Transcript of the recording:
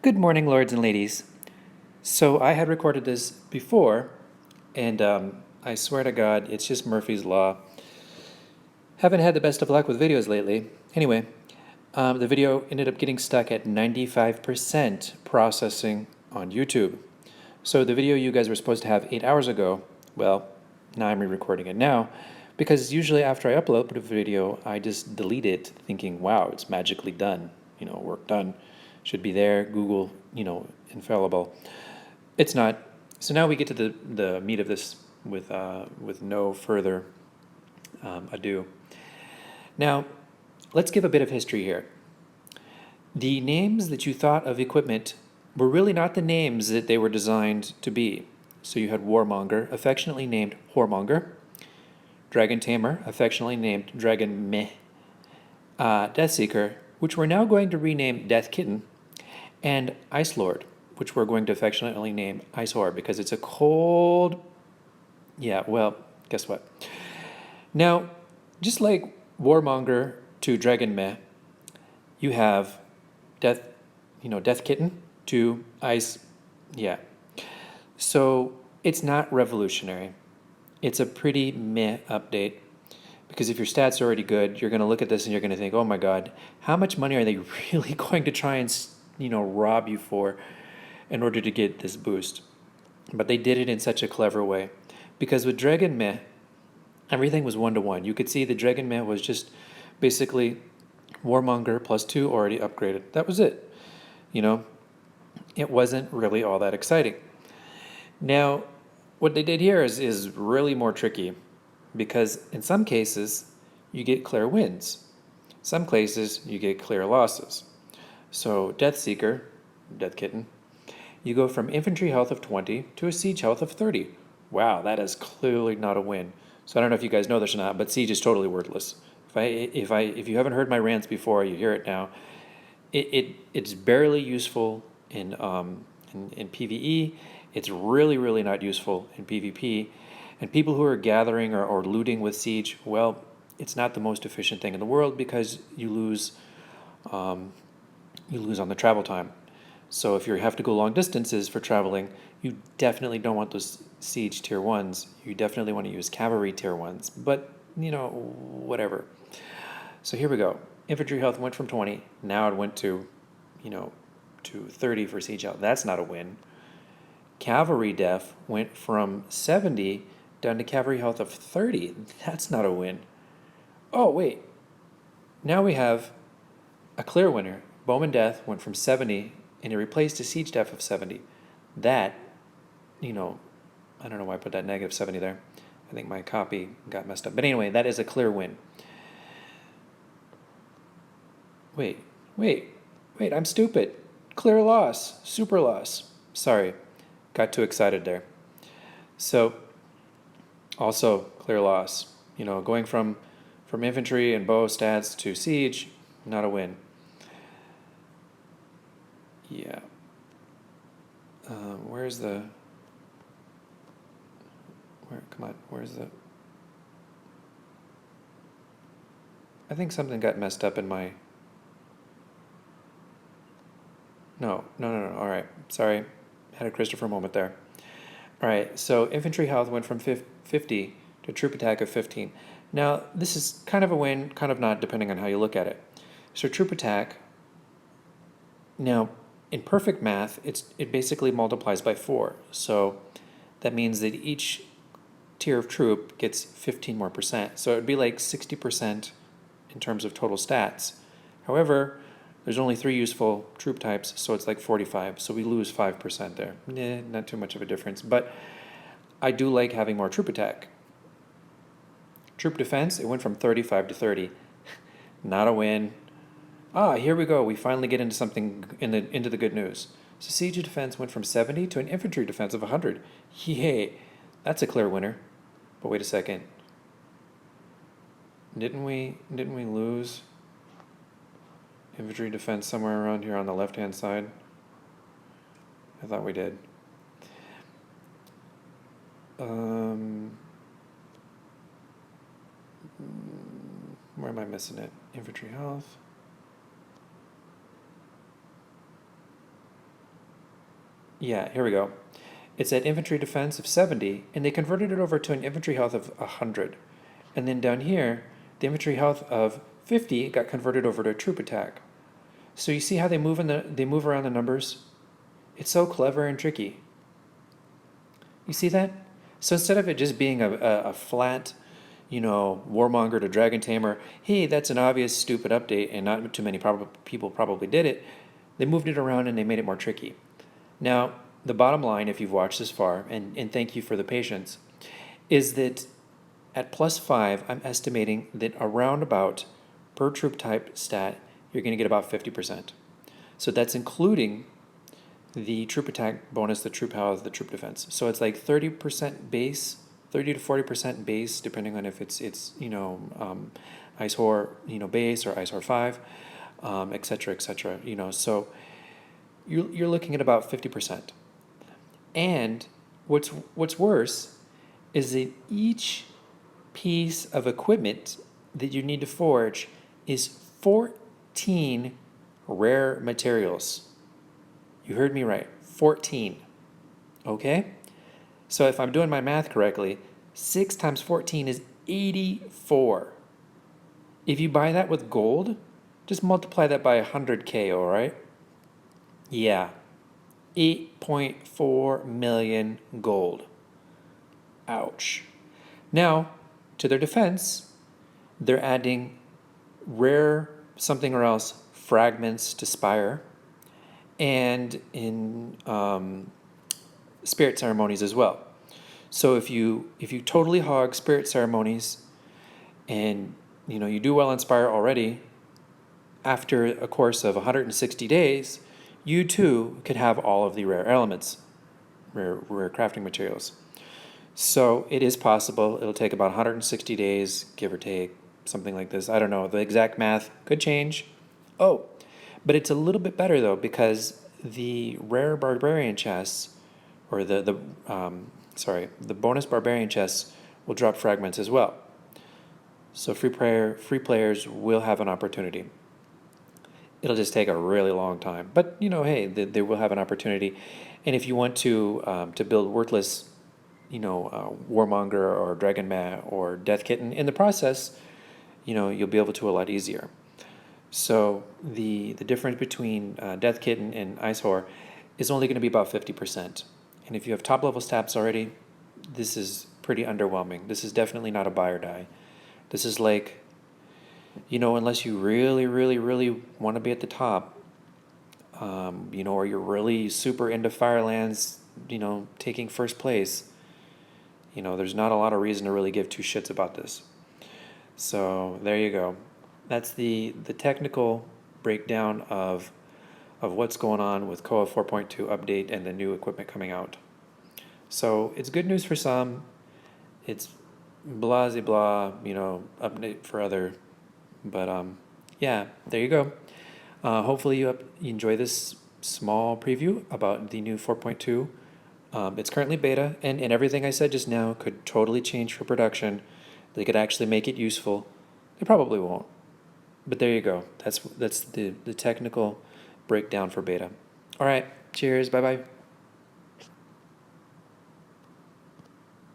Good morning, lords and ladies. So I had recorded this before, and I swear to God, it's just Murphy's Law. Haven't had the best of luck with videos lately. Anyway, the video ended up getting stuck at 95% processing on YouTube. So the video you guys were supposed to have 8 hours ago, well, now I'm re-recording it now, because usually after I upload a video, I just delete it thinking, wow, it's magically done, work done. Should be there, Google, infallible. It's not. So now we get to the meat of this with no further ado. Now, let's give a bit of history here. The names that you thought of equipment were really not the names that they were designed to be. So you had Warmonger, affectionately named Whoremonger, Dragon Tamer, affectionately named Dragon Meh, Deathseeker, which we're now going to rename Death Kitten, and Ice Lord, which we're going to affectionately name Ice Whore because it's a cold. Yeah, well, guess what? Now, just like Warmonger to Dragon Meh, you have Death Kitten to Ice. Yeah. So it's not revolutionary. It's a pretty meh update because if your stats are already good, you're going to look at this and you're going to think, oh my God, how much money are they really going to try and rob you for in order to get this boost? But they did it in such a clever way because with Dragon Meh, everything was 1-to-1. You could see the Dragon Meh was just basically Warmonger +2 already upgraded. That was it. It wasn't really all that exciting. Now, what they did here is really more tricky because in some cases you get clear wins. Some cases you get clear losses. So Deathseeker, Death Kitten, you go from infantry health of 20 to a siege health of 30. Wow, that is clearly not a win. So I don't know if you guys know this or not, but siege is totally worthless. If you haven't heard my rants before, you hear it now. It's barely useful in PvE. It's really not useful in PvP. And people who are gathering or looting with siege, well, it's not the most efficient thing in the world because you lose on the travel time. So if you have to go long distances for traveling, you definitely don't want those siege tier 1s. You definitely want to use cavalry tier 1s. But, whatever. So here we go. Infantry health went from 20. Now it went to 30 for siege health. That's not a win. Cavalry def went from 70 down to cavalry health of 30. That's not a win. Oh, wait. Now we have a clear winner. Bowman death went from 70 and it replaced a siege def of 70. That, I don't know why I put that -70 there. I think my copy got messed up. But anyway, that is a clear win. Wait, I'm stupid. Clear loss, super loss. Sorry, got too excited there. So, also clear loss. Going from infantry and bow stats to siege, not a win. Yeah. Where's the... where's the... I think something got messed up in my... No. All right. Sorry. Had a Christopher moment there. All right. So infantry health went from 50 to troop attack of 15. Now, this is kind of a win, kind of not, depending on how you look at it. So troop attack, now, in perfect math, it basically multiplies by 4. So that means that each tier of troop gets 15 more percent. So it would be like 60% in terms of total stats. However, there's only 3 useful troop types, so it's like 45. So we lose 5% there. Not too much of a difference. But I do like having more troop attack. Troop defense, it went from 35 to 30. Not a win. Here we go. We finally get into something, into the good news. So siege defense went from 70 to an infantry defense of 100. Yay! That's a clear winner. But wait a second. Didn't we lose infantry defense somewhere around here on the left-hand side? I thought we did. Where am I missing it? Infantry health. Yeah, here we go. It's at infantry defense of 70, and they converted it over to an infantry health of 100. And then down here, the infantry health of 50 got converted over to a troop attack. So you see how they move around the numbers? It's so clever and tricky. You see that? So instead of it just being a flat, warmonger to dragon tamer, hey, that's an obvious stupid update and not too many people probably did it, they moved it around and they made it more tricky. Now, the bottom line, if you've watched this far, and thank you for the patience, is that at +5, I'm estimating that around about per troop type stat, you're going to get about 50%. So that's including the troop attack bonus, the troop health, the troop defense. So it's like 30% base, 30 to 40% base, depending on if it's Ice Horror, base or Ice Horror 5, et cetera, et cetera. So you're looking at about 50%. And what's worse is that each piece of equipment that you need to forge is 14 rare materials. You heard me right, 14. Okay? So if I'm doing my math correctly, 6 times 14 is 84. If you buy that with gold, just multiply that by 100K, all right? Yeah, 8.4 million gold. Ouch. Now, to their defense, they're adding rare something or else fragments to Spire, and in spirit ceremonies as well. So if you totally hog spirit ceremonies, and you do well in Spire already, after a course of 160 days, you too could have all of the rare elements, rare crafting materials. So it is possible. It'll take about 160 days, give or take, something like this. I don't know. The exact math could change. Oh, but it's a little bit better though, because the rare barbarian chests, or the bonus barbarian chests will drop fragments as well. So free players will have an opportunity. It'll just take a really long time, but hey, they will have an opportunity. And if you want to build worthless, Warmonger or Dragon Ma or Death Kitten in the process, you'll be able to a lot easier. So the difference between Death Kitten and Ice Horror is only going to be about 50%. And if you have top level stats already, this is pretty underwhelming. This is definitely not a buy or die. This is like, unless you really, really, really want to be at the top, or you're really super into Firelands, taking first place, there's not a lot of reason to really give two shits about this. So there you go. That's the technical breakdown of what's going on with Koa 4.2 update and the new equipment coming out. So it's good news for some. It's blah, update for other. But yeah, there you go. Hopefully you enjoy this small preview about the new 4.2. It's currently beta, and everything I said just now could totally change for production. They could actually make it useful. They probably won't. But there you go. That's the technical breakdown for beta. All right. Cheers. Bye-bye.